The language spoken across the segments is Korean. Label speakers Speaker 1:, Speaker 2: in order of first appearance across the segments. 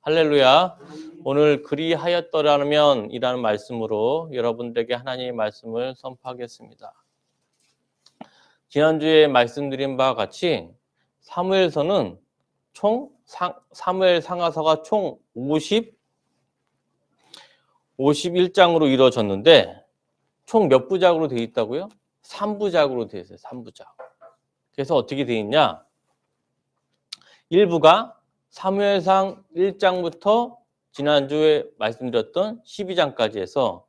Speaker 1: 할렐루야. 오늘 그리하였더라면 이라는 말씀으로 여러분들에게 하나님의 말씀을 선포하겠습니다. 지난주에 말씀드린 바와 같이 사무엘서는 사무엘 상하서가 총 51장으로 이루어졌는데 총 몇 부작으로 되어 있다고요? 3부작으로 되어 있어요. 3부작. 그래서 어떻게 되어 있냐? 1부가 사무엘상 1장부터 지난주에 말씀드렸던 12장까지 해서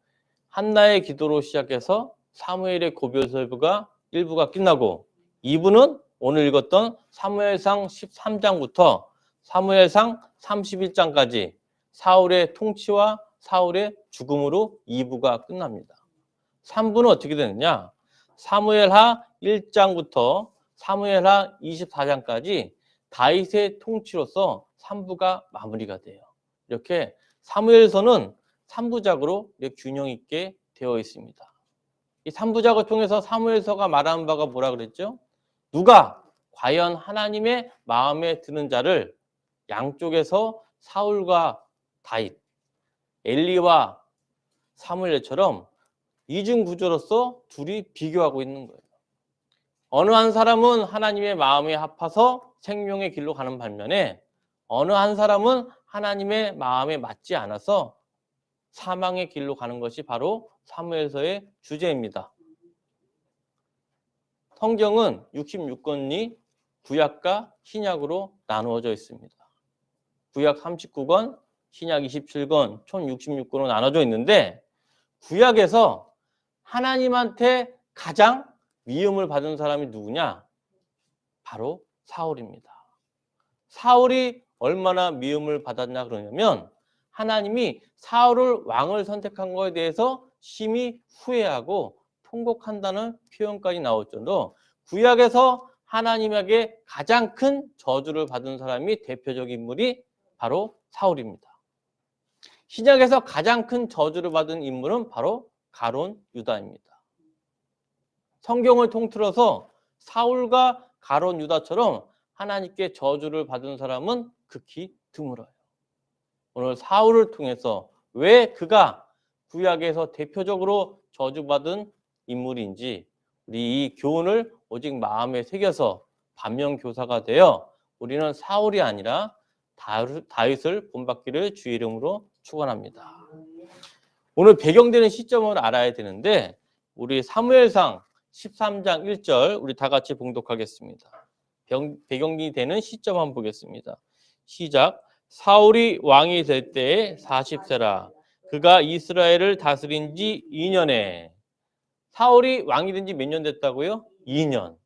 Speaker 1: 한나의 기도로 시작해서 사무엘의 고별설부가 1부가 끝나고 2부는 오늘 읽었던 사무엘상 13장부터 사무엘상 31장까지 사울의 통치와 사울의 죽음으로 2부가 끝납니다. 3부는 어떻게 되느냐? 사무엘하 1장부터 사무엘하 24장까지 다윗의 통치로서 3부가 마무리가 돼요. 이렇게 사무엘서는 3부작으로 균형 있게 되어 있습니다. 이 3부작을 통해서 사무엘서가 말하는 바가 뭐라 그랬죠? 누가 과연 하나님의 마음에 드는 자를 양쪽에서 사울과 다윗, 엘리와 사무엘처럼 이중 구조로서 둘이 비교하고 있는 거예요. 어느 한 사람은 하나님의 마음에 합해서 생명의 길로 가는 반면에 어느 한 사람은 하나님의 마음에 맞지 않아서 사망의 길로 가는 것이 바로 사무엘서의 주제입니다. 성경은 66권이 구약과 신약으로 나누어져 있습니다. 구약 39권, 신약 27권, 총 66권으로 나눠져 있는데 구약에서 하나님한테 가장 미움을 받은 사람이 누구냐? 바로 사울입니다. 사울이 얼마나 미움을 받았냐 그러냐면 하나님이 사울을 왕을 선택한 것에 대해서 심히 후회하고 통곡한다는 표현까지 나올 정도로 구약에서 하나님에게 가장 큰 저주를 받은 사람이 대표적인 인물이 바로 사울입니다. 신약에서 가장 큰 저주를 받은 인물은 바로 가론 유다입니다. 성경을 통틀어서 사울과 가론 유다처럼 하나님께 저주를 받은 사람은 극히 드물어요. 오늘 사울을 통해서 왜 그가 구약에서 대표적으로 저주받은 인물인지 우리 이 교훈을 오직 마음에 새겨서 반면교사가 되어 우리는 사울이 아니라 다윗을 본받기를 주의 이름으로 축원합니다. 오늘 배경되는 시점을 알아야 되는데 우리 사무엘상 13장 1절 우리 다 같이 봉독하겠습니다. 배경이 되는 시점 한번 보겠습니다. 시작. 사울이 왕이 될 때에 40세라. 그가 이스라엘을 다스린 지 2년에. 사울이 왕이 된 지 몇 년 됐다고요? 2년.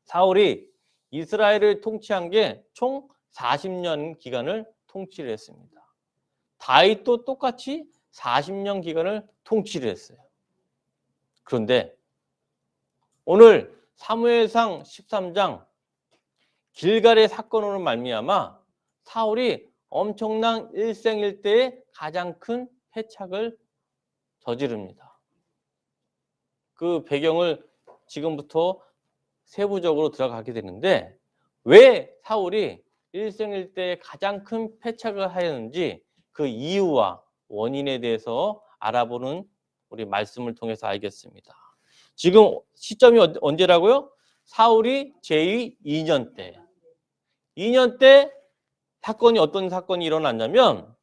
Speaker 1: 사울이 이스라엘을 통치한 게 총 40년 기간을 통치를 했습니다. 다윗도 똑같이 40년 기간을 통치를 했어요. 그런데 오늘 사무엘상 13장 길갈의 사건으로 말미암아 사울이 엄청난 일생일대의 가장 큰 패착을 저지릅니다. 그 배경을 지금부터 세부적으로 들어가게 되는데 왜 사울이 일생일대의 가장 큰 패착을 하였는지 그 이유와 원인에 대해서 알아보는 우리 말씀을 통해서 알겠습니다. 지금 시점이 언제라고요? 사울이 제2 2년 때. 2년 때 사건이 어떤 사건이 일어났냐면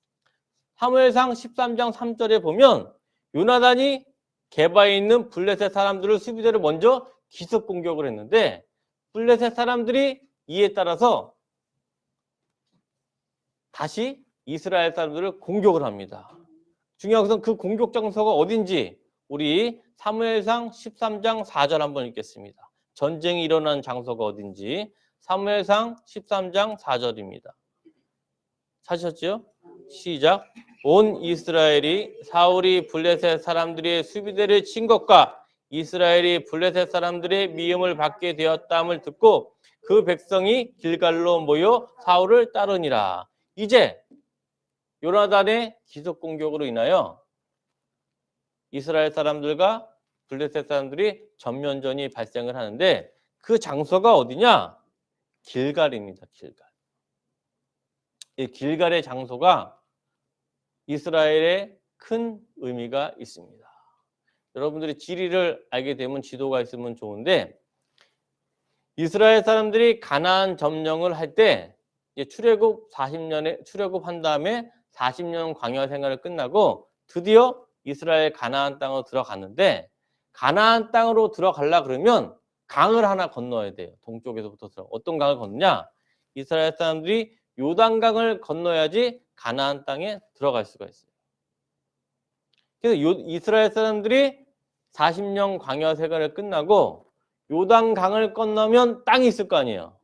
Speaker 1: 사무엘상 13장 3절에 보면 요나단이 게바에 있는 블레셋 사람들을 수비대로 먼저 기습 공격을 했는데 블레셋 사람들이 이에 따라서 다시 이스라엘 사람들을 공격을 합니다. 중요한 것은 그 공격 장소가 어딘지 우리 사무엘상 13장 4절 한번 읽겠습니다. 전쟁이 일어난 장소가 어딘지 사무엘상 13장 4절입니다. 찾으셨죠? 시작. 온 이스라엘이 사울이 블레셋 사람들의 수비대를 친 것과 이스라엘이 블레셋 사람들의 미움을 받게 되었다함을 듣고 그 백성이 길갈로 모여 사울을 따르니라. 이제 요나단의 기습 공격으로 인하여 이스라엘 사람들과 블레셋 사람들이 전면전이 발생을 하는데 그 장소가 어디냐? 길갈입니다. 길갈. 이 길갈의 장소가 이스라엘에 큰 의미가 있습니다. 여러분들이 지리를 알게 되면 지도가 있으면 좋은데, 이스라엘 사람들이 가나안 점령을 할 때 출애굽 40년에 출애굽한 다음에 40년 광야 생활을 끝나고 드디어 이스라엘 가나안 땅으로 들어갔는데, 가나안 땅으로 들어가려 그러면 강을 하나 건너야 돼요. 동쪽에서부터. 어떤 강을 건너냐? 이스라엘 사람들이 요단강을 건너야지 가나안 땅에 들어갈 수가 있어요. 그래서 이스라엘 사람들이 40년 광야 생활을 끝나고 요단강을 건너면 땅이 있을 거 아니에요.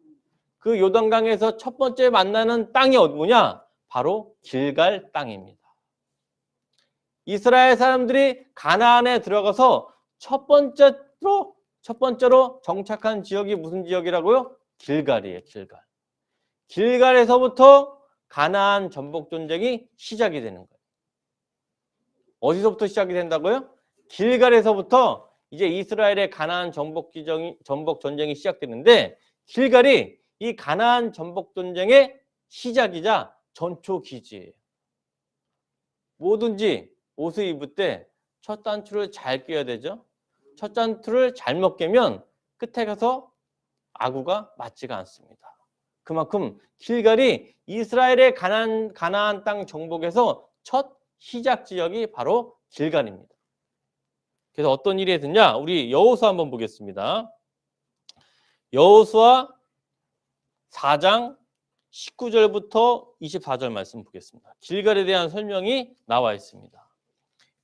Speaker 1: 그 요단강에서 첫 번째 만나는 땅이 뭐냐? 바로 길갈 땅입니다. 이스라엘 사람들이 가나안에 들어가서 첫 번째로 정착한 지역이 무슨 지역이라고요? 길갈이에요. 길갈. 길갈에서부터 가나안 전복 전쟁이 시작이 되는 거예요. 어디서부터 시작이 된다고요? 길갈에서부터 이제 이스라엘의 가나안 전복 전쟁이 시작되는데, 길갈이 이 가나안 전복 전쟁의 시작이자 전초 기지예요. 뭐든지 옷을 입을 때 첫 단추를 잘 끼워야 되죠. 첫 단추를 잘못 끼면 끝에 가서 아구가 맞지가 않습니다. 그만큼 길갈이 이스라엘의 가나안 땅 정복에서 첫 시작 지역이 바로 길갈입니다. 그래서 어떤 일이 있었냐? 우리 여호수아 한번 보겠습니다. 여호수아 4장 19절부터 24절 말씀 보겠습니다. 길갈에 대한 설명이 나와 있습니다.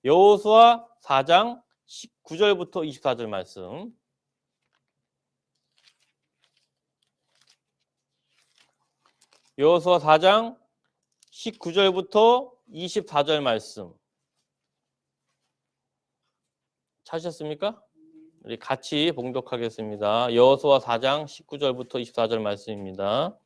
Speaker 1: 여호수아 4장 19절부터 24절 말씀. 여호수아 4장 19절부터 24절 말씀. 찾으셨습니까? 우리 같이 봉독하겠습니다. 여호수아 4장 19절부터 24절 말씀입니다.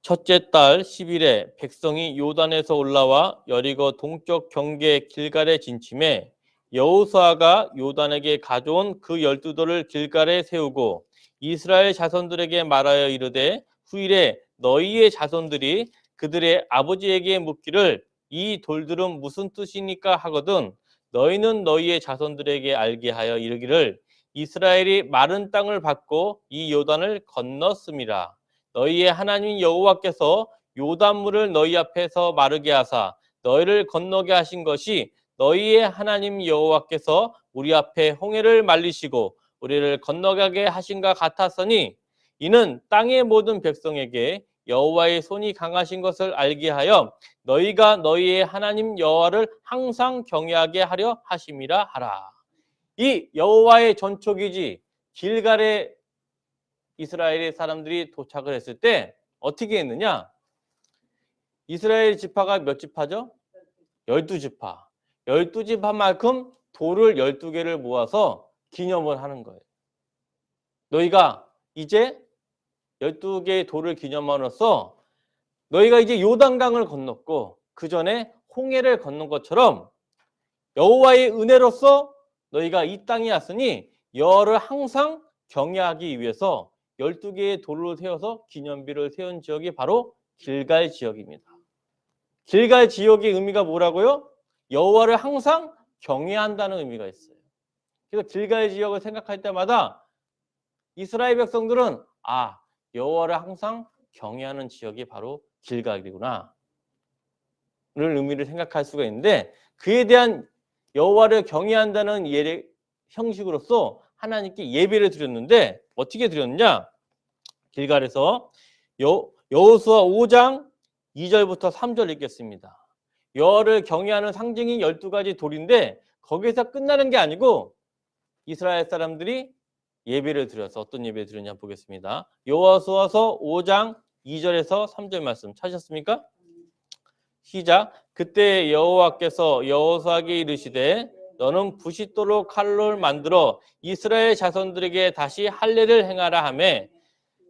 Speaker 1: 첫째 달 10일에 백성이 요단에서 올라와 여리고 동쪽 경계 길갈에 진침해 여호수아가 요단에게 가져온 그 12돌을 길갈에 세우고 이스라엘 자손들에게 말하여 이르되 후일에 너희의 자손들이 그들의 아버지에게 묻기를 이 돌들은 무슨 뜻이니까 하거든 너희는 너희의 자손들에게 알게 하여 이르기를 이스라엘이 마른 땅을 받고 이 요단을 건넜음이라. 너희의 하나님 여호와께서 요단물을 너희 앞에서 마르게 하사 너희를 건너게 하신 것이 너희의 하나님 여호와께서 우리 앞에 홍해를 말리시고 우리를 건너가게 하신가 같았으니 이는 땅의 모든 백성에게 여호와의 손이 강하신 것을 알게 하여 너희가 너희의 하나님 여호와를 항상 경외하게 하려 하심이라 하라. 이 여호와의 전초기지 길갈에 이스라엘의 사람들이 도착을 했을 때 어떻게 했느냐? 이스라엘 지파가 몇 지파죠? 12지파. 12지파만큼 돌을 12개를 모아서 기념을 하는 거예요. 너희가 이제 12개의 돌을 기념함으로써 너희가 이제 요단강을 건넜고 그 전에 홍해를 건넌 것처럼 여호와의 은혜로서 너희가 이 땅에 왔으니 여호와를 항상 경외하기 위해서 12개의 돌을 세워서 기념비를 세운 지역이 바로 길갈 지역입니다. 길갈 지역의 의미가 뭐라고요? 여호와를 항상 경외한다는 의미가 있어요. 그래서 길갈 지역을 생각할 때마다 이스라엘 백성들은 여호와를 항상 경외하는 지역이 바로 길갈이구나 를 의미를 생각할 수가 있는데, 그에 대한 여호와를 경외한다는 형식으로서 하나님께 예배를 드렸는데 어떻게 드렸느냐? 길갈에서 여호수아 5장 2절부터 3절 읽겠습니다. 여호와를 경외하는 상징이 12가지 돌인데 거기서 끝나는 게 아니고 이스라엘 사람들이 예배를 드려서 어떤 예배를 드렸냐 보겠습니다. 여호수아서 5장 2절에서 3절 말씀 찾으셨습니까? 시작. 그때 여호와께서 여호수아에게 이르시되 너는 부싯돌로 칼을 만들어 이스라엘 자손들에게 다시 할례를 행하라 하매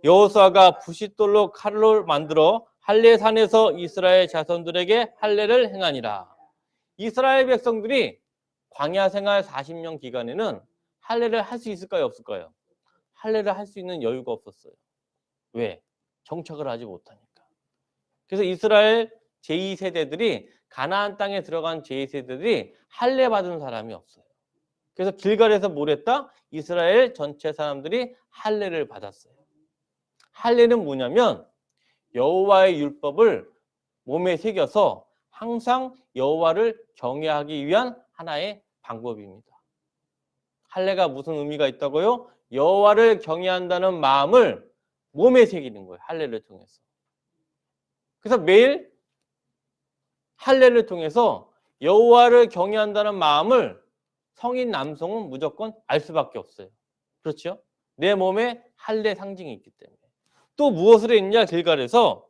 Speaker 1: 여호수아가 부싯돌로 칼을 만들어 할례산에서 이스라엘 자손들에게 할례를 행하니라. 이스라엘 백성들이 광야 생활 40년 기간에는 할례를 할 수 있을까요? 없을까요? 할례를 할 수 있는 여유가 없었어요. 왜? 정착을 하지 못하니까. 그래서 이스라엘 제2세대들이 가나안 땅에 들어간 제2세대들이 할례 받은 사람이 없어요. 그래서 길갈에서 뭘 했다? 이스라엘 전체 사람들이 할례를 받았어요. 할례는 뭐냐면 여호와의 율법을 몸에 새겨서 항상 여호와를 경외하기 위한 하나의 방법입니다. 할례가 무슨 의미가 있다고요? 여호와를 경외한다는 마음을 몸에 새기는 거예요. 할례를 통해서. 그래서 매일 할례를 통해서 여호와를 경외한다는 마음을 성인 남성은 무조건 알 수밖에 없어요. 그렇죠? 내 몸에 할례 상징이 있기 때문에. 또 무엇을 했느냐? 길갈에서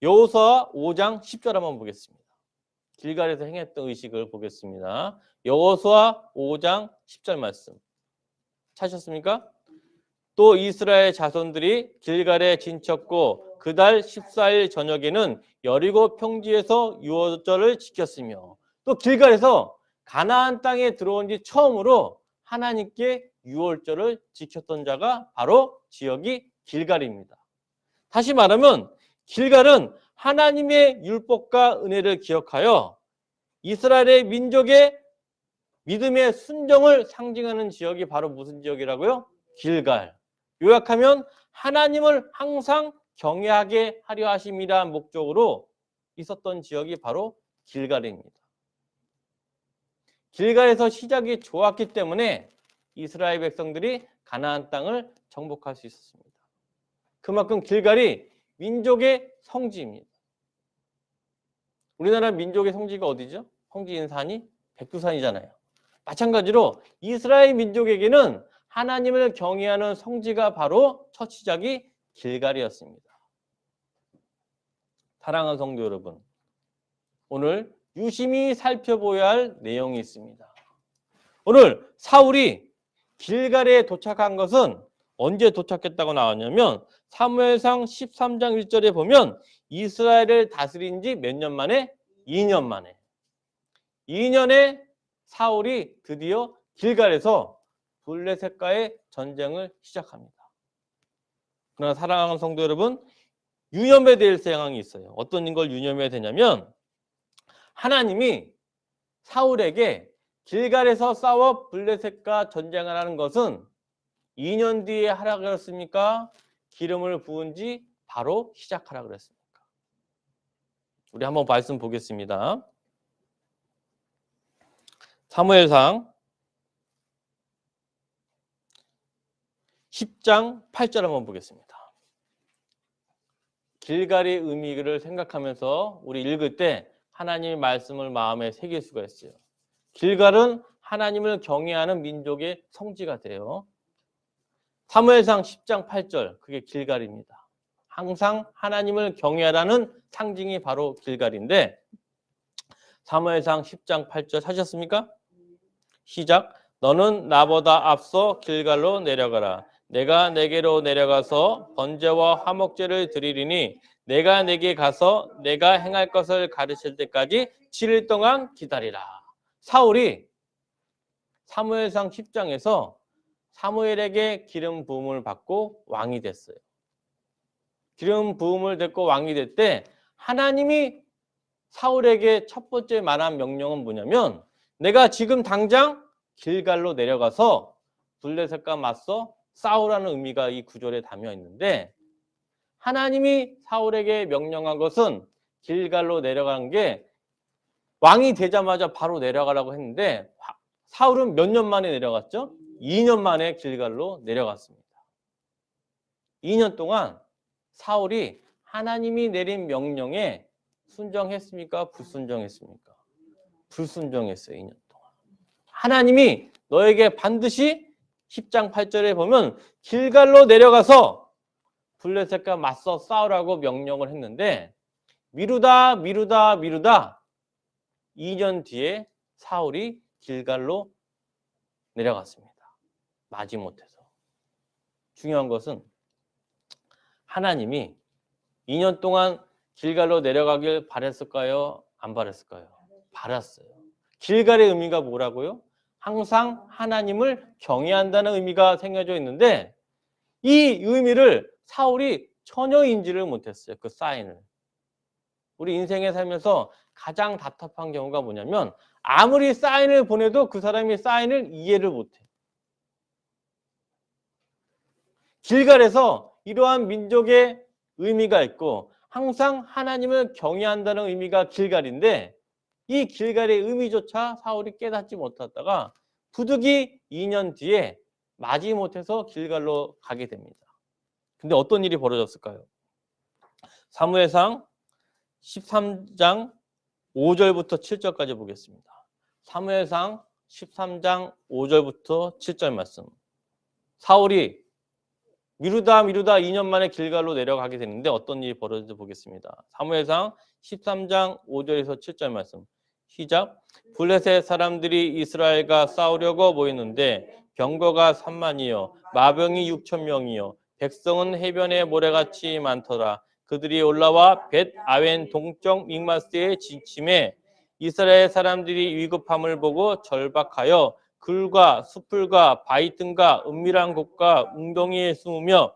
Speaker 1: 여호수아 5장 10절 한번 보겠습니다. 길갈에서 행했던 의식을 보겠습니다. 여호수아 5장 10절 말씀. 찾으셨습니까? 또 이스라엘 자손들이 길갈에 진쳤고 그달 14일 저녁에는 여리고 평지에서 유월절을 지켰으며 또 길갈에서 가나안 땅에 들어온 지 처음으로 하나님께 유월절을 지켰던 자가 바로 지역이 길갈입니다. 다시 말하면 길갈은 하나님의 율법과 은혜를 기억하여 이스라엘의 민족의 믿음의 순종을 상징하는 지역이 바로 무슨 지역이라고요? 길갈. 요약하면 하나님을 항상 경외하게 하려 하심이라는 목적으로 있었던 지역이 바로 길갈입니다. 길갈에서 시작이 좋았기 때문에 이스라엘 백성들이 가나안 땅을 정복할 수 있었습니다. 그만큼 길갈이 민족의 성지입니다. 우리나라 민족의 성지가 어디죠? 성지인 산이 백두산이잖아요. 마찬가지로 이스라엘 민족에게는 하나님을 경외하는 성지가 바로 첫 시작이 길갈이었습니다. 사랑하는 성도 여러분, 오늘 유심히 살펴보아야 할 내용이 있습니다. 오늘 사울이 길갈에 도착한 것은 언제 도착했다고 나왔냐면 사무엘상 13장 1절에 보면 이스라엘을 다스린 지 몇 년 만에? 2년 만에. 2년에 사울이 드디어 길갈에서 블레셋과의 전쟁을 시작합니다. 그러나 사랑하는 성도 여러분, 유념해야 될 상황이 있어요. 어떤 걸 유념해야 되냐면 하나님이 사울에게 길갈에서 싸워 블레셋과 전쟁을 하는 것은 2년 뒤에 하라 그랬습니까? 기름을 부은 지 바로 시작하라 그랬습니까? 우리 한번 말씀 보겠습니다. 사무엘상 10장 8절 한번 보겠습니다. 길갈의 의미를 생각하면서 우리 읽을 때 하나님의 말씀을 마음에 새길 수가 있어요. 길갈은 하나님을 경외하는 민족의 성지가 돼요. 사무엘상 10장 8절, 그게 길갈입니다. 항상 하나님을 경외하라는 상징이 바로 길갈인데 사무엘상 10장 8절 하셨습니까? 시작. 너는 나보다 앞서 길갈로 내려가라. 내가 내게로 내려가서 번제와 화목제를 드리리니 내가 내게 가서 내가 행할 것을 가르칠 때까지 7일 동안 기다리라. 사울이 사무엘상 10장에서 사무엘에게 기름 부음을 받고 왕이 됐어요. 기름 부음을 받고 왕이 될 때 하나님이 사울에게 첫 번째 말한 명령은 뭐냐면 내가 지금 당장 길갈로 내려가서 블레셋과 맞서 싸우라는 의미가 이 구절에 담겨 있는데 하나님이 사울에게 명령한 것은 길갈로 내려가는 게 왕이 되자마자 바로 내려가라고 했는데 사울은 몇 년 만에 내려갔죠? 2년 만에 길갈로 내려갔습니다. 2년 동안 사울이 하나님이 내린 명령에 순종했습니까? 불순종했습니까? 불순종했어요. 2년 동안. 하나님이 너에게 반드시 10장 8절에 보면 길갈로 내려가서 블레셋과 맞서 싸우라고 명령을 했는데 미루다 2년 뒤에 사울이 길갈로 내려갔습니다. 마지못해서. 중요한 것은 하나님이 2년 동안 길갈로 내려가길 바랬을까요? 안 바랬을까요? 바랐어요. 길갈의 의미가 뭐라고요? 항상 하나님을 경외한다는 의미가 생겨져 있는데 이 의미를 사울이 전혀 인지를 못했어요. 그 사인을. 우리 인생에 살면서 가장 답답한 경우가 뭐냐면 아무리 사인을 보내도 그 사람이 사인을 이해를 못해. 길갈에서 이러한 민족의 의미가 있고 항상 하나님을 경외한다는 의미가 길갈인데 이 길갈의 의미조차 사울이 깨닫지 못하다가 부득이 2년 뒤에 마지못해서 길갈로 가게 됩니다. 근데 어떤 일이 벌어졌을까요? 사무엘상 13장 5절부터 7절까지 보겠습니다. 사무엘상 13장 5절부터 7절 말씀. 사울이 미루다 2년 만에 길갈로 내려가게 되는데 어떤 일이 벌어질지 보겠습니다. 사무엘상 13장 5절에서 7절 말씀. 시작. 블레셋 사람들이 이스라엘과 싸우려고 모였는데 병거가 3만이요 마병이 6천 명이요 백성은 해변에 모래같이 많더라. 그들이 올라와 벳 아웬 동쪽 믹마스에 진침해 이스라엘 사람들이 위급함을 보고 절박하여 글과 수풀과 바위등과 은밀한 곳과 웅덩이에 숨으며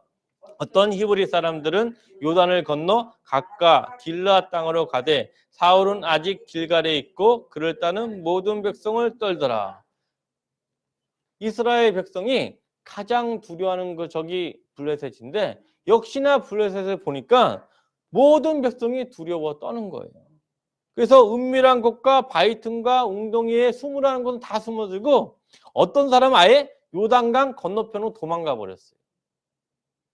Speaker 1: 어떤 히브리 사람들은 요단을 건너 각각 길르앗 땅으로 가되 사울은 아직 길갈에 있고 그를 따는 모든 백성을 떨더라. 이스라엘 백성이 가장 두려워하는 그 적이 블레셋인데 역시나 블레셋을 보니까 모든 백성이 두려워 떠는 거예요. 그래서 은밀한 곳과 바위틈과 웅덩이에 숨으라는 것은 다 숨어들고 어떤 사람은 아예 요단강 건너편으로 도망가 버렸어요.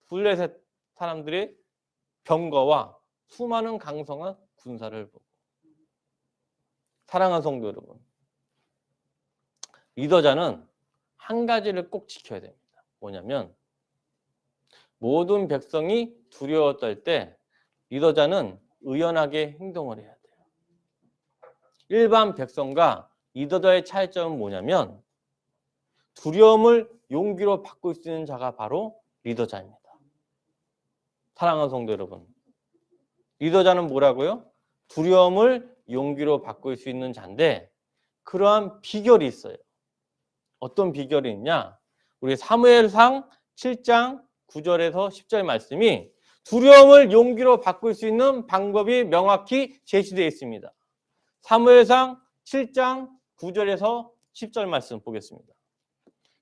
Speaker 1: 블레셋 사람들의 병거와 수많은 강성한 군사를 보고. 사랑하는 성도 여러분, 리더자는 한 가지를 꼭 지켜야 됩니다. 뭐냐면 모든 백성이 두려워 떨 때 리더자는 의연하게 행동을 해야 돼요. 일반 백성과 리더자의 차이점은 뭐냐면 두려움을 용기로 바꿀 수 있는 자가 바로 리더자입니다. 사랑하는 성도 여러분, 리더자는 뭐라고요? 두려움을 용기로 바꿀 수 있는 자인데 그러한 비결이 있어요. 어떤 비결이 있냐? 우리 사무엘상 7장 9절에서 10절 말씀이 두려움을 용기로 바꿀 수 있는 방법이 명확히 제시되어 있습니다. 사무엘상 7장 9절에서 10절 말씀 보겠습니다.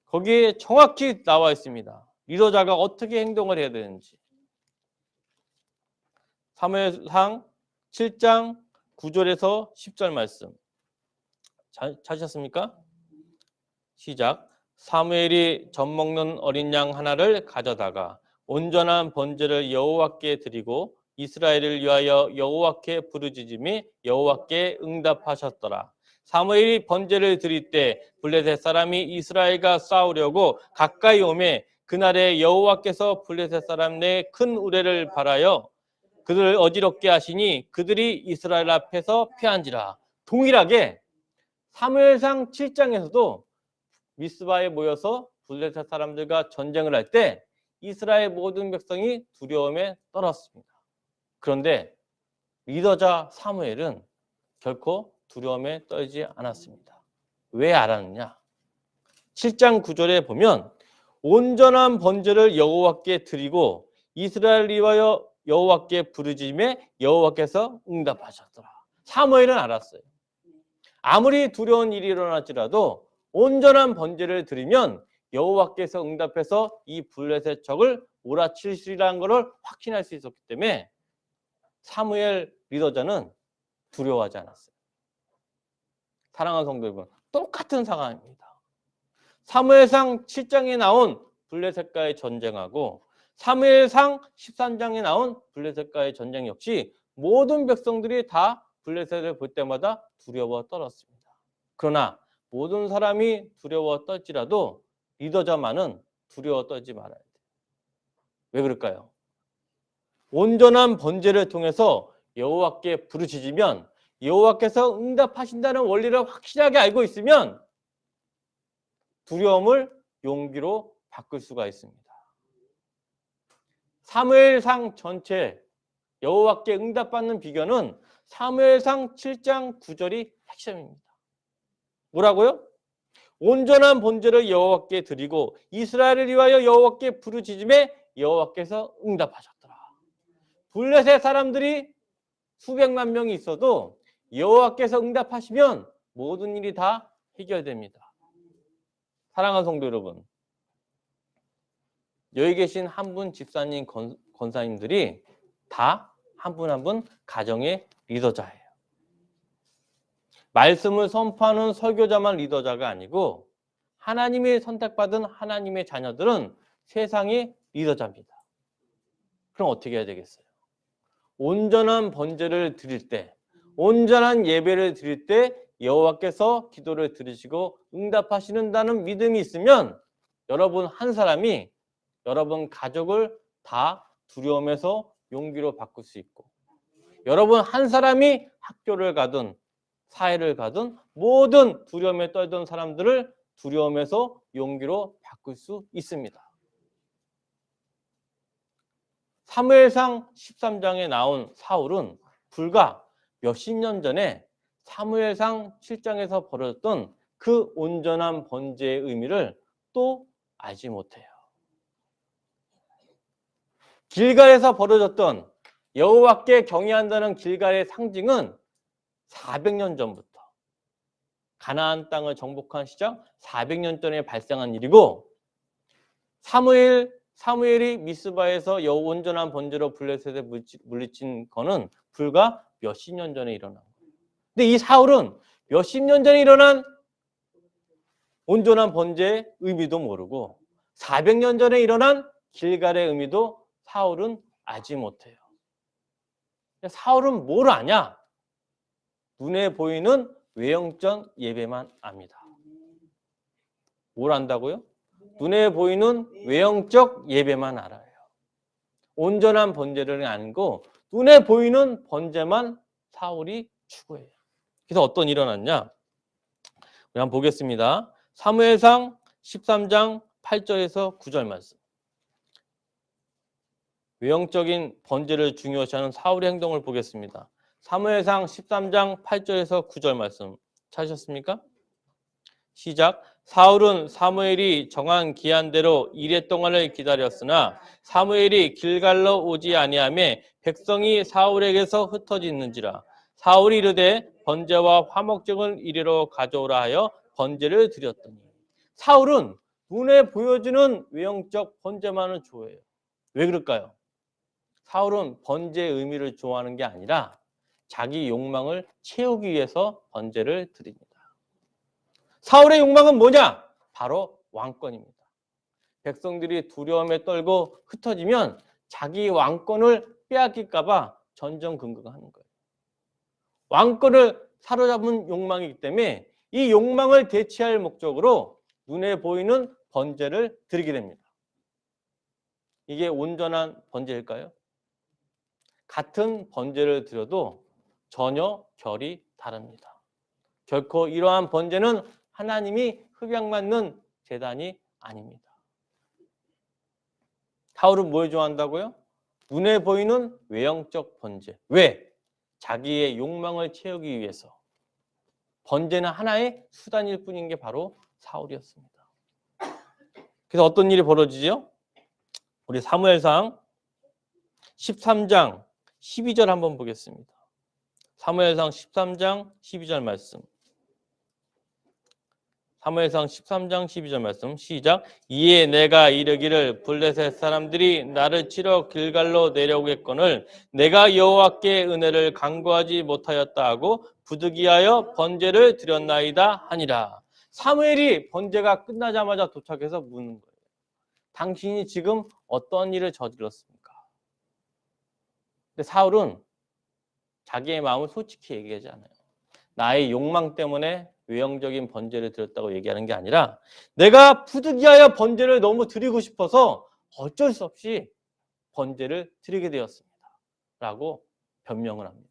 Speaker 1: 거기에 정확히 나와 있습니다. 리더자가 어떻게 행동을 해야 되는지. 사무엘상 7장 9절에서 10절 말씀. 찾으셨습니까? 시작. 사무엘이 젖 먹는 어린 양 하나를 가져다가 온전한 번제를 여호와께 드리고 이스라엘을 위하여 여호와께 부르짖음이 여호와께 응답하셨더라. 사무엘이 번제를 드릴 때 블레셋 사람이 이스라엘과 싸우려고 가까이 오매 그날에 여호와께서 블레셋 사람 내 큰 우레를 발하여 그들을 어지럽게 하시니 그들이 이스라엘 앞에서 패한지라. 동일하게 사무엘상 7장에서도 미스바에 모여서 블레셋 사람들과 전쟁을 할 때 이스라엘 모든 백성이 두려움에 떨었습니다. 그런데 리더자 사무엘은 결코 두려움에 떨지 않았습니다. 왜 알았느냐? 7장 9절에 보면 온전한 번제를 여호와께 드리고 이스라엘을 위하여 여호와께 부르짖음에 여호와께서 응답하셨더라. 사무엘은 알았어요. 아무리 두려운 일이 일어날지라도 온전한 번제를 드리면 여호와께서 응답해서 이 블레셋 적을 몰아치시리라는 것을 확신할 수 있었기 때문에 사무엘 리더자는 두려워하지 않았어요. 사랑하는 성도 여러분, 똑같은 상황입니다. 사무엘상 7장에 나온 블레셋과의 전쟁하고 사무엘상 13장에 나온 블레셋과의 전쟁 역시 모든 백성들이 다 블레셋을 볼 때마다 두려워 떨었습니다. 그러나 모든 사람이 두려워 떨지라도 리더자만은 두려워 떨지 말아야 돼요. 왜 그럴까요? 온전한 번제를 통해서 여호와께 부르짖으면 여호와께서 응답하신다는 원리를 확실하게 알고 있으면 두려움을 용기로 바꿀 수가 있습니다. 사무엘상 전체 여호와께 응답받는 비결은 사무엘상 7장 9절이 핵심입니다. 뭐라고요? 온전한 번제를 여호와께 드리고 이스라엘을 위하여 여호와께 부르짖음에 여호와께서 응답하셨더라. 블레셋 사람들이 수백만 명이 있어도 여호와께서 응답하시면 모든 일이 다 해결됩니다. 사랑하는 성도 여러분, 여기 계신 한 분 집사님, 권사님들이 다 한 분 한 분 가정의 리더자예요. 말씀을 선포하는 설교자만 리더자가 아니고 하나님의 선택받은 하나님의 자녀들은 세상의 리더자입니다. 그럼 어떻게 해야 되겠어요? 온전한 번제를 드릴 때, 온전한 예배를 드릴 때 여호와께서 기도를 들으시고 응답하시는다는 믿음이 있으면 여러분 한 사람이 여러분 가족을 다 두려움에서 용기로 바꿀 수 있고, 여러분 한 사람이 학교를 가든 사회를 가든 모든 두려움에 떨던 사람들을 두려움에서 용기로 바꿀 수 있습니다. 사무엘상 13장에 나온 사울은 불과 몇십 년 전에 사무엘상 7장에서 벌어졌던 그 온전한 번제의 의미를 또 알지 못해요. 길갈에서 벌어졌던 여호와께 경외한다는 길갈의 상징은 400년 전부터 가나안 땅을 정복한 시작 400년 전에 발생한 일이고, 사무엘이 미스바에서 온전한 번제로 블레셋에 물리친 거는 불과 몇십 년 전에 일어난 거예요. 근데 이 사울은 몇십 년 전에 일어난 온전한 번제의 의미도 모르고 400년 전에 일어난 길갈의 의미도 사울은 알지 못해요. 사울은 뭘 아냐? 눈에 보이는 외형적 예배만 압니다. 뭘 안다고요? 눈에 보이는 외형적 예배만 알아요. 온전한 번제를 아니고 눈에 보이는 번제만 사울이 추구해요. 그래서 어떤 일이 일어났냐? 우리 한번 보겠습니다. 사무엘상 13장 8절에서 9절 말씀. 외형적인 번제를 중요시하는 사울의 행동을 보겠습니다. 사무엘상 13장 8절에서 9절 말씀 찾으셨습니까? 시작. 사울은 사무엘이 정한 기한대로 이레 동안을 기다렸으나 사무엘이 길갈로 오지 아니하매 백성이 사울에게서 흩어지는지라. 사울이 이르되 번제와 화목제를 이리로 가져오라 하여 번제를 드렸더니. 사울은 눈에 보여주는 외형적 번제만을 좋아해요. 왜 그럴까요? 사울은 번제의 의미를 좋아하는 게 아니라 자기 욕망을 채우기 위해서 번제를 드립니다. 사울의 욕망은 뭐냐? 바로 왕권입니다. 백성들이 두려움에 떨고 흩어지면 자기 왕권을 빼앗길까 봐 전전긍긍하는 거예요. 왕권을 사로잡은 욕망이기 때문에 이 욕망을 대체할 목적으로 눈에 보이는 번제를 드리게 됩니다. 이게 온전한 번제일까요? 같은 번제를 드려도 전혀 결이 다릅니다. 결코 이러한 번제는 하나님이 흡양받는 제단이 아닙니다. 사울은 뭘 좋아한다고요? 눈에 보이는 외형적 번제. 왜? 자기의 욕망을 채우기 위해서. 번제는 하나의 수단일 뿐인 게 바로 사울이었습니다. 그래서 어떤 일이 벌어지죠? 우리 사무엘상 13장 12절 한번 보겠습니다. 사무엘상 13장 12절 말씀. 사무엘상 13장 12절 말씀 시작. 이에 내가 이르기를 블레셋 사람들이 나를 치러 길갈로 내려오겠거늘 내가 여호와께 은혜를 간구하지 못하였다 하고 부득이하여 번제를 드렸나이다 하니라. 사무엘이 번제가 끝나자마자 도착해서 묻는 거예요. 당신이 지금 어떤 일을 저질렀습니까? 근데 사울은 자기의 마음을 솔직히 얘기하지 않아요. 나의 욕망 때문에 외형적인 번제를 드렸다고 얘기하는 게 아니라 내가 부득이하여 번제를 너무 드리고 싶어서 어쩔 수 없이 번제를 드리게 되었습니다. 라고 변명을 합니다.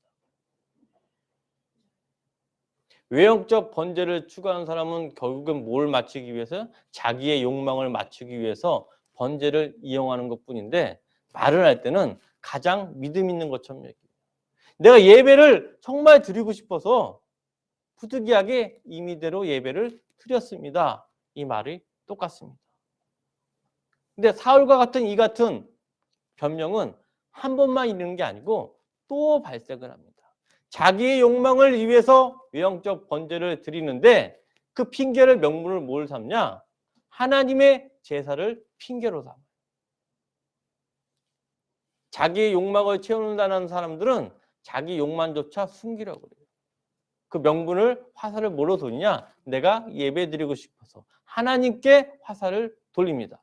Speaker 1: 외형적 번제를 추구하는 사람은 결국은 뭘 맞추기 위해서? 자기의 욕망을 맞추기 위해서 번제를 이용하는 것뿐인데 말을 할 때는 가장 믿음 있는 것처럼 얘기해요. 내가 예배를 정말 드리고 싶어서 부득이하게 임의대로 예배를 드렸습니다. 이 말이 똑같습니다. 근데 사울과 같은 이 같은 변명은 한 번만 있는 게 아니고 또 발생을 합니다. 자기의 욕망을 위해서 외형적 번제를 드리는데 그 핑계를 명분을 뭘 삼냐? 하나님의 제사를 핑계로 삼아. 자기의 욕망을 채우는다는 사람들은 자기 욕망조차 숨기려고 그래요. 그 명분을 화살을 뭐로 돌리냐? 내가 예배드리고 싶어서 하나님께 화살을 돌립니다.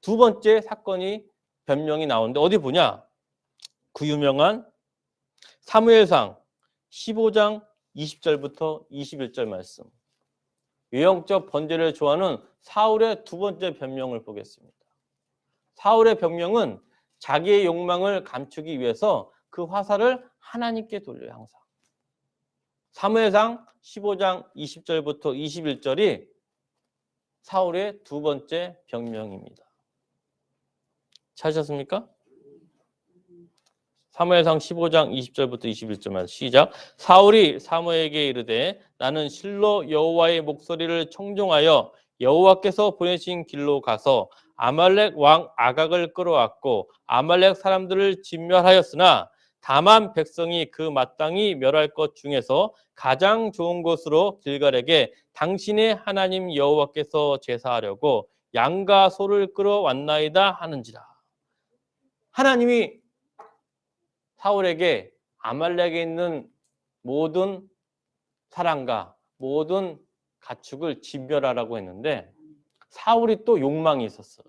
Speaker 1: 두 번째 사건이 변명이 나오는데 어디 보냐? 그 유명한 사무엘상 15장 20절부터 21절 말씀. 외형적 번제를 좋아하는 사울의 두 번째 변명을 보겠습니다. 사울의 변명은 자기의 욕망을 감추기 위해서 그 화살을 하나님께 돌려요, 항상. 사무엘상 15장 20절부터 21절이 사울의 두 번째 변명입니다. 찾으셨습니까? 사무엘상 15장 20절부터 21절만 시작. 사울이 사무엘에게 이르되 나는 실로 여호와의 목소리를 청종하여 여호와께서 보내신 길로 가서 아말렉 왕 아각을 끌어왔고 아말렉 사람들을 진멸하였으나 다만 백성이 그 마땅히 멸할 것 중에서 가장 좋은 곳으로 길갈에게 당신의 하나님 여호와께서 제사하려고 양과 소를 끌어왔나이다 하는지라. 하나님이 사울에게 아말렉에 있는 모든 사람과 모든 가축을 진멸하라고 했는데 사울이 또 욕망이 있었어요.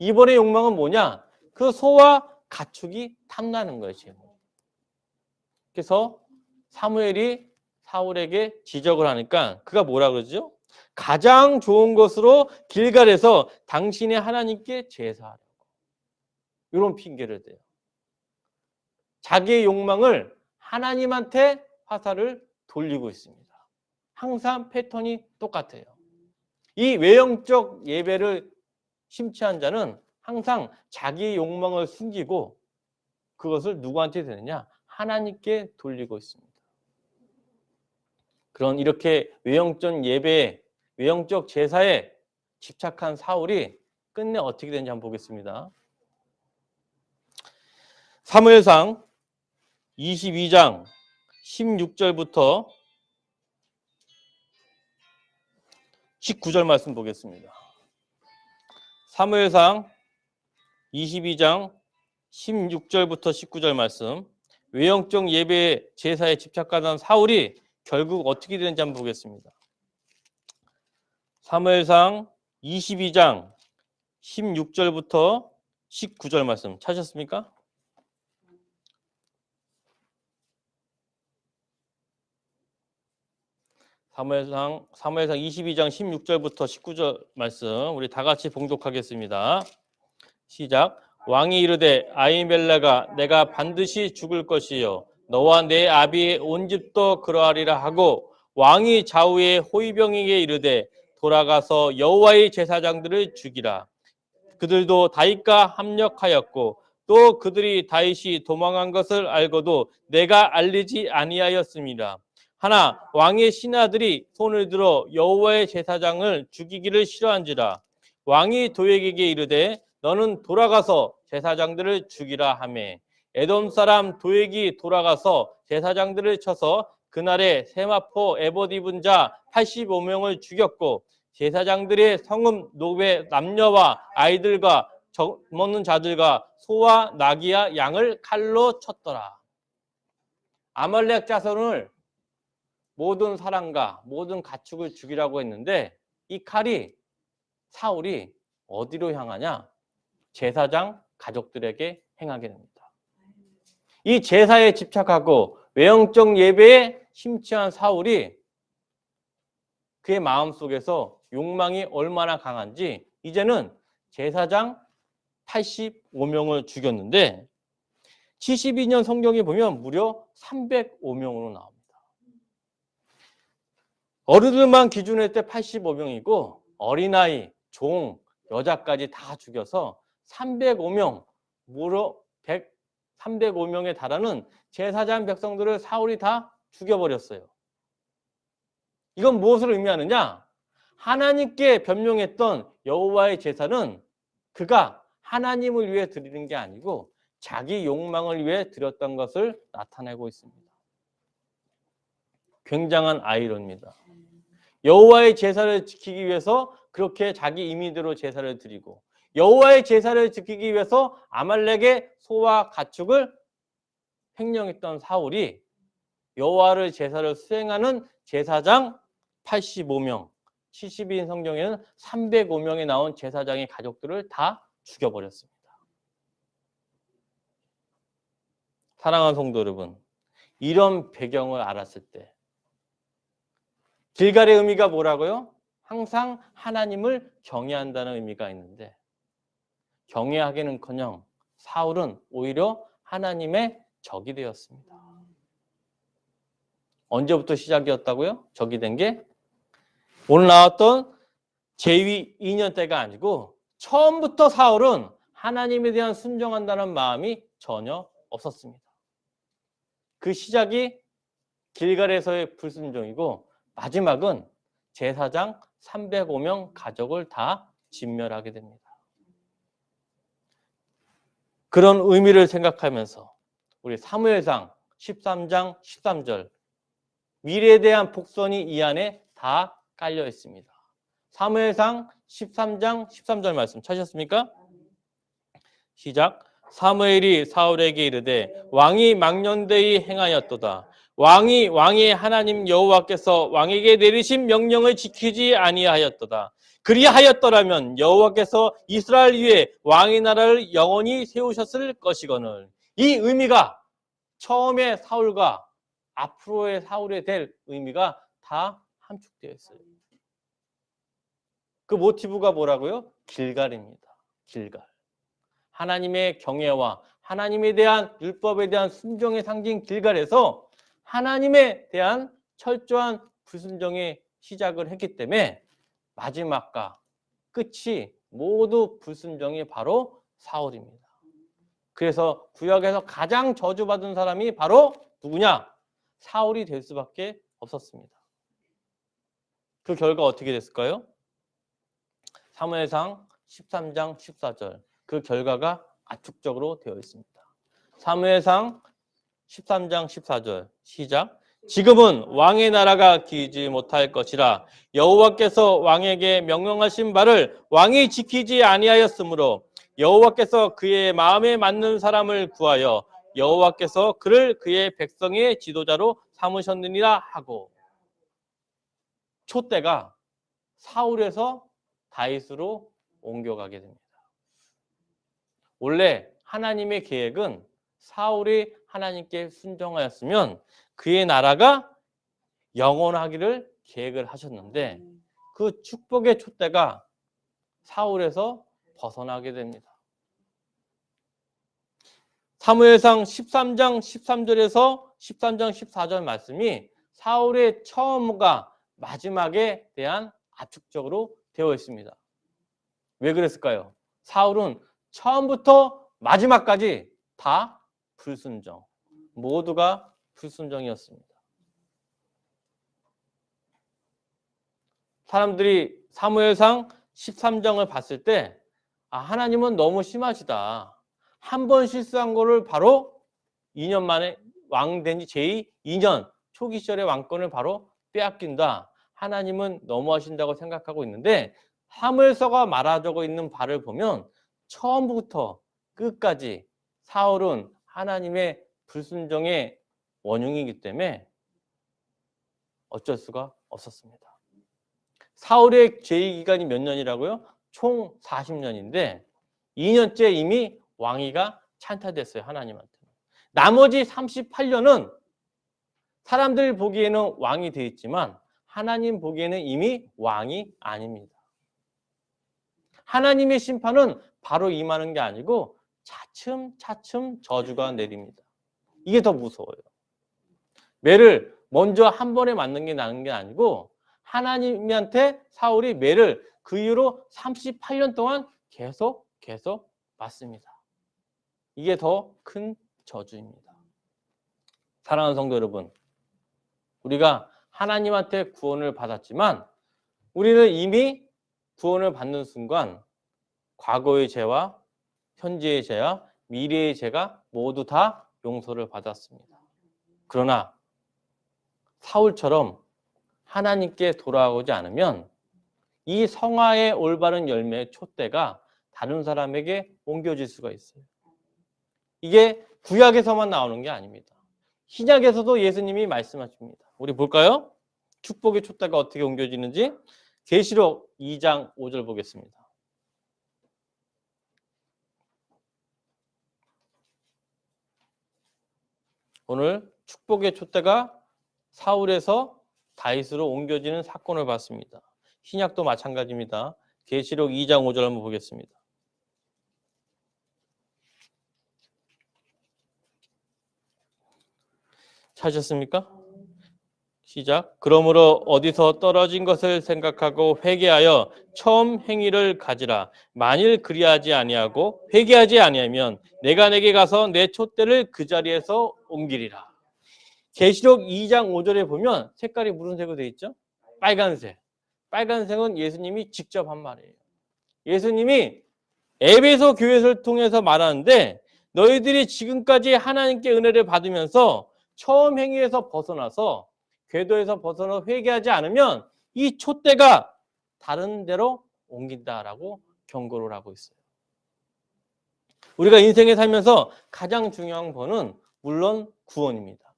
Speaker 1: 이번에 욕망은 뭐냐? 그 소와 가축이 탐나는 거예요, 지금. 그래서 사무엘이 사울에게 지적을 하니까 그가 뭐라 그러죠? 가장 좋은 것으로 길갈에서 당신의 하나님께 제사하라고. 이런 핑계를 대요. 자기의 욕망을 하나님한테 화살을 돌리고 있습니다. 항상 패턴이 똑같아요. 이 외형적 예배를 심취한 자는 항상 자기의 욕망을 숨기고 그것을 누구한테 드느냐? 하나님께 돌리고 있습니다. 그런 이렇게 외형적 예배에, 외형적 제사에 집착한 사울이 끝내 어떻게 되는지 한번 보겠습니다. 사무엘상 22장 16절부터 19절 말씀 보겠습니다. 사무엘상 22장 16절부터 19절 말씀. 외형적 예배 제사에 집착하던 사울이 결국 어떻게 되는지 한번 보겠습니다. 사무엘상 22장 16절부터 19절 말씀 찾으셨습니까? 사무엘상 22장 16절부터 19절 말씀 우리 다 같이 봉독하겠습니다. 시작. 왕이 이르되 아히멜렉아 내가 반드시 죽을 것이요 너와 내 아비의 온 집도 그러하리라 하고 왕이 좌우에 호위병에게 이르되 돌아가서 여호와의 제사장들을 죽이라. 그들도 다윗과 합력하였고 또 그들이 다윗이 도망한 것을 알고도 내가 알리지 아니하였습니다. 하나 왕의 신하들이 손을 들어 여호와의 제사장을 죽이기를 싫어한지라. 왕이 도액에게 이르되 너는 돌아가서 제사장들을 죽이라 하매 에돔 사람 도액이 돌아가서 제사장들을 쳐서 그날에 세마포 에봇 입은 자 85명을 죽였고 제사장들의 성읍 노베 남녀와 아이들과 먹는 자들과 소와 나귀와 양을 칼로 쳤더라. 아말렉 자손을 모든 사람과 모든 가축을 죽이라고 했는데 이 칼이 사울이 어디로 향하냐? 제사장 가족들에게 행하게 됩니다. 이 제사에 집착하고 외형적 예배에 심취한 사울이 그의 마음속에서 욕망이 얼마나 강한지 이제는 제사장 85명을 죽였는데 72년 성경에 보면 무려 305명으로 나옵니다. 어른들만 기준으로 할 때 85명이고 어린아이, 종, 여자까지 다 죽여서 305명, 무려 305명에 달하는 제사장 백성들을 사울이 다 죽여버렸어요. 이건 무엇을 의미하느냐? 하나님께 변명했던 여호와의 제사는 그가 하나님을 위해 드리는 게 아니고 자기 욕망을 위해 드렸던 것을 나타내고 있습니다. 굉장한 아이러니입니다. 여호와의 제사를 지키기 위해서 그렇게 자기 임의대로 제사를 드리고 여호와의 제사를 지키기 위해서 아말렉의 소와 가축을 횡령했던 사울이 여호와의 제사를 수행하는 제사장 85명, 70인 성경에는 305명이 나온 제사장의 가족들을 다 죽여버렸습니다. 사랑하는 성도 여러분, 이런 배경을 알았을 때 길갈의 의미가 뭐라고요? 항상 하나님을 경외한다는 의미가 있는데 경외하기는커녕 사울은 오히려 하나님의 적이 되었습니다. 언제부터 시작이었다고요? 적이 된 게 오늘 나왔던 제위 2년 때가 아니고 처음부터 사울은 하나님에 대한 순종한다는 마음이 전혀 없었습니다. 그 시작이 길갈에서의 불순종이고 마지막은 제사장 305명 가족을 다 진멸하게 됩니다. 그런 의미를 생각하면서 우리 사무엘상 13장 13절 미래에 대한 복선이 이 안에 다 깔려 있습니다. 사무엘상 13장 13절 말씀 찾으셨습니까? 시작. 사무엘이 사울에게 이르되 왕이 망년되이 행하였도다. 왕이 왕의 하나님 여호와께서 왕에게 내리신 명령을 지키지 아니하였도다. 그리하였더라면 여호와께서 이스라엘 위에 왕의 나라를 영원히 세우셨을 것이거늘. 이 의미가 처음에 사울과 앞으로의 사울에 될 의미가 다 함축되어 있어요. 그 모티브가 뭐라고요? 길갈입니다. 길갈. 하나님의 경외와 하나님에 대한 율법에 대한 순종의 상징 길갈에서 하나님에 대한 철저한 불순종의 시작을 했기 때문에 마지막과 끝이 모두 불순종이 바로 사울입니다. 그래서 구약에서 가장 저주받은 사람이 바로 누구냐? 사울이 될 수밖에 없었습니다. 그 결과 어떻게 됐을까요? 사무엘상 13장 14절 그 결과가 압축적으로 되어 있습니다. 사무엘상 13장 14절 시작. 지금은 왕의 나라가 기이지 못할 것이라 여호와께서 왕에게 명령하신 바를 왕이 지키지 아니하였으므로 여호와께서 그의 마음에 맞는 사람을 구하여 여호와께서 그를 그의 백성의 지도자로 삼으셨느니라 하고 촛대가 사울에서 다윗으로 옮겨가게 됩니다. 원래 하나님의 계획은 사울이 하나님께 순종하였으면 그의 나라가 영원하기를 계획을 하셨는데 그 축복의 촛대가 사울에서 벗어나게 됩니다. 사무엘상 13장 13절에서 13장 14절 말씀이 사울의 처음과 마지막에 대한 압축적으로 되어 있습니다. 왜 그랬을까요? 사울은 처음부터 마지막까지 다 불순종, 모두가 불순종이었습니다. 사람들이 사무엘상 13장을 봤을 때 하나님은 너무 심하시다. 한 번 실수한 거를 바로 2년 만에 왕 된 지 제2년 초기 시절의 왕권을 바로 빼앗긴다. 하나님은 너무하신다고 생각하고 있는데 사무엘서가 말하고 있는 바를 보면 처음부터 끝까지 사울은 하나님의 불순종의 원흉이기 때문에 어쩔 수가 없었습니다. 사울의 제위 기간이 몇 년이라고요? 총 40년인데 2년째 이미 왕위가 찬탈됐어요. 하나님한테. 나머지 38년은 사람들 보기에는 왕이 되어 있지만 하나님 보기에는 이미 왕이 아닙니다. 하나님의 심판은 바로 임하는 게 아니고 차츰차츰 저주가 내립니다. 이게 더 무서워요. 매를 먼저 한 번에 맞는 게 나는 게 아니고 하나님한테 사울이 매를 그 이후로 38년 동안 계속 맞습니다. 이게 더 큰 저주입니다. 사랑하는 성도 여러분, 우리가 하나님한테 구원을 받았지만 우리는 이미 구원을 받는 순간 과거의 죄와 현재의 죄와 미래의 죄가 모두 다 용서를 받았습니다. 그러나 사울처럼 하나님께 돌아오지 않으면 이 성화의 올바른 열매의 촛대가 다른 사람에게 옮겨질 수가 있어요. 이게 구약에서만 나오는 게 아닙니다. 신약에서도 예수님이 말씀하십니다. 우리 볼까요? 축복의 촛대가 어떻게 옮겨지는지 계시록 2장 5절 보겠습니다. 오늘 축복의 촛대가 사울에서 다윗으로 옮겨지는 사건을 봤습니다. 신약도 마찬가지입니다. 계시록 2장 5절 한번 보겠습니다. 찾으셨습니까? 시작. 그러므로 어디서 떨어진 것을 생각하고 회개하여 처음 행위를 가지라. 만일 그리하지 아니하고 회개하지 아니하면 내가 내게 가서 내 촛대를 그 자리에서 옮기리라. 계시록 2장 5절에 보면 색깔이 무슨 색으로 되어 있죠? 빨간색. 빨간색은 예수님이 직접 한 말이에요. 예수님이 에베소 교회를 통해서 말하는데 너희들이 지금까지 하나님께 은혜를 받으면서 처음 행위에서 벗어나서 궤도에서 벗어나 회개하지 않으면 이 촛대가 다른 데로 옮긴다라고 경고를 하고 있어요. 우리가 인생에 살면서 가장 중요한 번은 물론 구원입니다.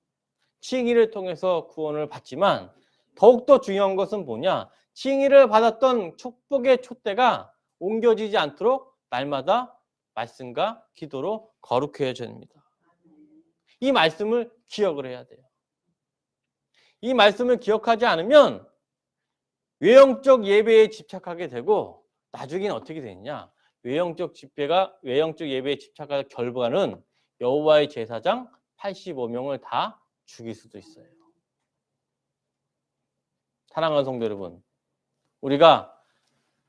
Speaker 1: 칭의를 통해서 구원을 받지만 더욱더 중요한 것은 뭐냐? 칭의를 받았던 축복의 촛대가 옮겨지지 않도록 날마다 말씀과 기도로 거룩해져야 됩니다. 이 말씀을 기억을 해야 돼요. 이 말씀을 기억하지 않으면 외형적 예배에 집착하게 되고 나중에는 어떻게 되느냐? 외형적 예배에 집착할 결과는 여호와의 제사장 85명을 다 죽일 수도 있어요. 사랑하는 성도 여러분, 우리가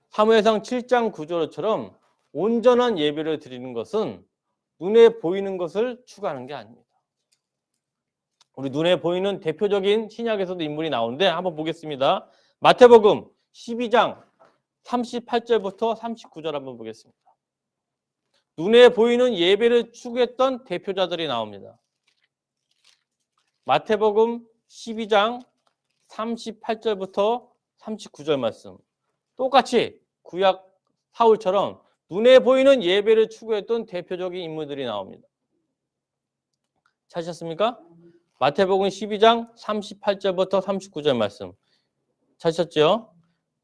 Speaker 1: 사무엘상 7장 9절처럼 온전한 예배를 드리는 것은 눈에 보이는 것을 추구하는 게 아닙니다. 우리 눈에 보이는 대표적인 신약에서도 인물이 나오는데 한번 보겠습니다. 마태복음 12장 38절부터 39절 한번 보겠습니다. 눈에 보이는 예배를 추구했던 대표자들이 나옵니다. 마태복음 12장 38절부터 39절 말씀. 똑같이 구약 사울처럼 눈에 보이는 예배를 추구했던 대표적인 인물들이 나옵니다. 찾으셨습니까? 마태복음 12장 38절부터 39절 말씀. 찾으셨죠?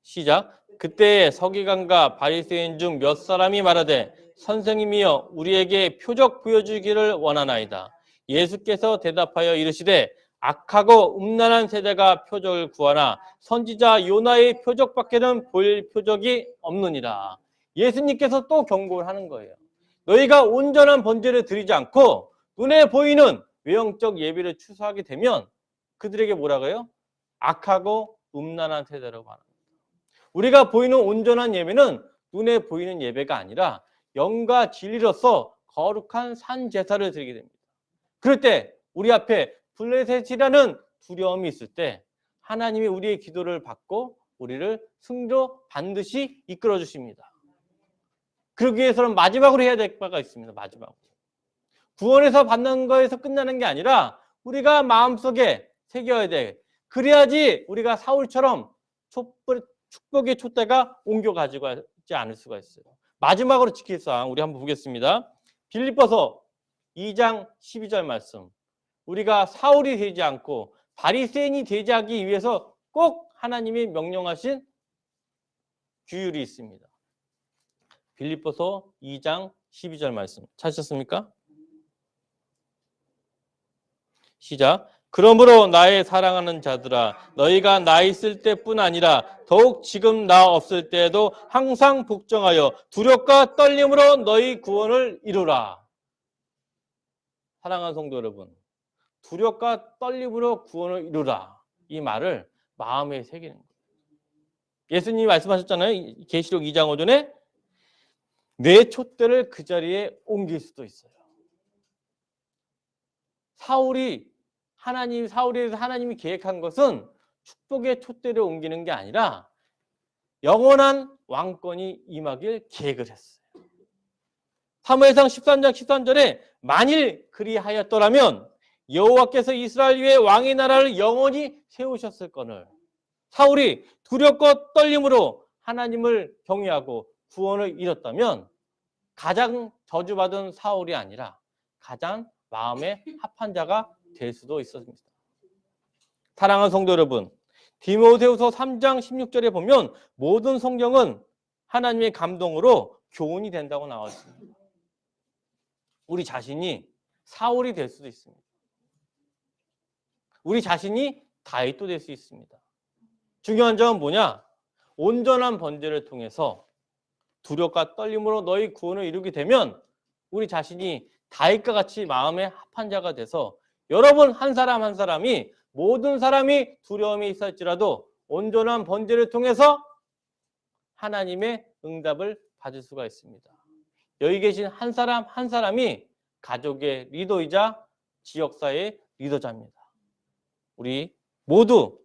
Speaker 1: 시작. 그때 서기관과 바리새인 중 몇 사람이 말하되 선생님이여 우리에게 표적 보여주기를 원하나이다. 예수께서 대답하여 이르시되 악하고 음란한 세대가 표적을 구하나 선지자 요나의 표적밖에는 보일 표적이 없느니라. 예수님께서 또 경고를 하는 거예요. 너희가 온전한 번제를 드리지 않고 눈에 보이는 외형적 예배를 추수하게 되면 그들에게 뭐라고요? 악하고 음란한 세대라고 말합니다. 우리가 보이는 온전한 예배는 눈에 보이는 예배가 아니라 영과 진리로서 거룩한 산 제사를 드리게 됩니다. 그럴 때 우리 앞에 블레셋이라는 두려움이 있을 때 하나님이 우리의 기도를 받고 우리를 승리로 반드시 이끌어 주십니다. 그러기 위해서는 마지막으로 해야 될 바가 있습니다. 마지막으로. 구원에서 받는 거에서 끝나는 게 아니라 우리가 마음속에 새겨야 돼. 그래야지 우리가 사울처럼 축복의 촛대가 옮겨 가지고 가지 않을 수가 있어요. 마지막으로 지킬 사항 우리 한번 보겠습니다. 빌립보서 2장 12절 말씀. 우리가 사울이 되지 않고 바리새인이 되지 하기 위해서 꼭 하나님이 명령하신 규율이 있습니다. 빌립보서 2장 12절 말씀. 찾으셨습니까? 시작. 그러므로 나의 사랑하는 자들아 너희가 나 있을 때뿐 아니라 더욱 지금 나 없을 때에도 항상 복종하여 두렵과 떨림으로 너희 구원을 이루라. 사랑하는 성도 여러분, 두렵과 떨림으로 구원을 이루라. 이 말을 마음에 새기는 거예요. 예수님이 말씀하셨잖아요. 계시록 2장 5절에 내 촛대를 그 자리에 옮길 수도 있어요. 사울에서 하나님이 계획한 것은 축복의 촛대를 옮기는 게 아니라 영원한 왕권이 임하길 계획을 했어요. 사무엘상 13장 13절에 만일 그리하였더라면 여호와께서 이스라엘 위에 왕의 나라를 영원히 세우셨을거늘. 사울이 두렵고 떨림으로 하나님을 경외하고 구원을 이뤘다면 가장 저주받은 사울이 아니라 가장 마음에 합한 자가 될 수도 있었습니다. 사랑하는 성도 여러분, 디모데후서 3장 16절에 보면 모든 성경은 하나님의 감동으로 교훈이 된다고 나와 있습니다. 우리 자신이 사울이 될 수도 있습니다. 우리 자신이 다윗도 될 수 있습니다. 중요한 점은 뭐냐? 온전한 번제를 통해서 두렵과 떨림으로 너희 구원을 이루게 되면 우리 자신이 다윗과 같이 마음에 합한 자가 돼서 여러분 한 사람 한 사람이 모든 사람이 두려움이 있을지라도 온전한 번제를 통해서 하나님의 응답을 받을 수가 있습니다. 여기 계신 한 사람 한 사람이 가족의 리더이자 지역사회의 리더자입니다. 우리 모두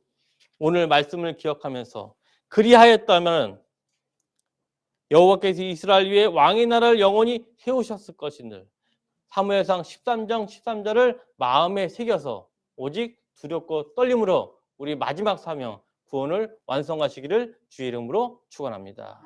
Speaker 1: 오늘 말씀을 기억하면서 그리하였다면 여호와께서 이스라엘 위에 왕의 나라를 영원히 세우셨을 것이늘 사무엘상 13장 13절을 마음에 새겨서 오직 두렵고 떨림으로 우리 마지막 사명 구원을 완성하시기를 주의 이름으로 축원합니다.